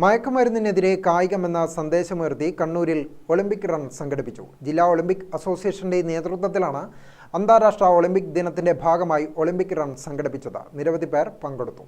മയക്കുമരുന്നിനെതിരെ കായികമെന്ന സന്ദേശമുയർത്തി കണ്ണൂരിൽ Olympic run സംഘടിപ്പിച്ചു. ജില്ലാ ഒളിമ്പിക് അസോസിയേഷന്റെ നേതൃത്വത്തിലാണ് അന്താരാഷ്ട്ര ഒളിമ്പിക് ദിനത്തിന്റെ ഭാഗമായി ഒളിമ്പിക് റൺ സംഘടിപ്പിച്ചത്. നിരവധി പേർ പങ്കെടുത്തു.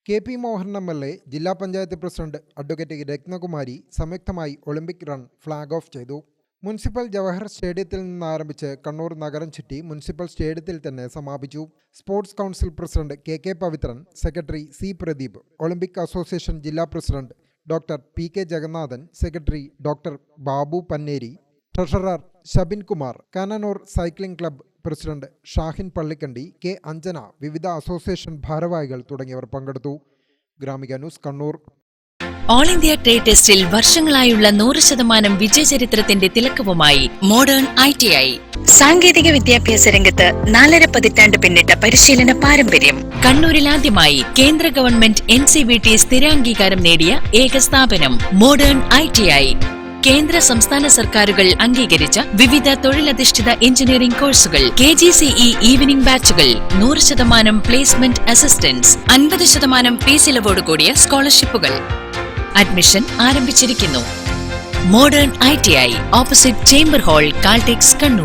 KP മോഹൻ MLA, ജില്ലാ പഞ്ചായത്ത് പ്രസിഡന്റ് അഡ്വക്കേറ്റ് രത്നകുമാരി സംയുക്തമായി ഒളിമ്പിക് റൺ ഫ്ലാഗ് ഓഫ് ചെയ്തു. മുനിസിപ്പൽ ജവഹർ സ്റ്റേഡിയത്തിൽ നിന്ന് ആരംഭിച്ച് കണ്ണൂർ നഗരം ചുറ്റി മുനിസിപ്പൽ സ്റ്റേഡിയത്തിൽ തന്നെ സമാപിച്ചു. Sports council president KK Pavithran, secretary C Pradeep, Olympic association ജില്ലാ president doctor PK Jagannathan, secretary doctor Babu Panneri, treasurer Shabin Kumar, Cannanore cycling club president Shahin Pallikkandi, K Anjana, വിവിധ അസോസിയേഷൻ ഭാരവാഹികൾ തുടങ്ങിയവർ പങ്കെടുത്തു. Gramika news, Kannur. All India trade ടെസ്റ്റിൽ വർഷങ്ങളായുള്ള 100% വിജയചരിത്രത്തിന്റെ തിലക്കവുമായി മോഡേൺ ITI. സാങ്കേതിക വിദ്യാഭ്യാസ രംഗത്ത് 4.5 പതിറ്റാണ്ട് പിന്നിട്ട പരിശീലന പാരമ്പര്യം. കണ്ണൂരിൽ ആദ്യമായി കേന്ദ്ര ഗവൺമെന്റ് NCVT സ്ഥിരാംഗീകാരം നേടിയ ഏക സ്ഥാപനം മോഡേൺ ITI. കേന്ദ്ര സംസ്ഥാന സർക്കാരുകൾ അംഗീകരിച്ച വിവിധ തൊഴിലധിഷ്ഠിത എഞ്ചിനീയറിംഗ് കോഴ്സുകൾ, KGCE ഈവനിംഗ് ബാച്ചുകൾ, 100% പ്ലേസ്മെന്റ് അസിസ്റ്റൻസ്, 50% ഫീസ് ഇളവോട് കൂടിയ സ്കോളർഷിപ്പുകൾ. അഡ്മിഷൻ ആരംഭിച്ചിരിക്കുന്നു. Modern ITI, opposite chamber hall, Caltex, Kannur.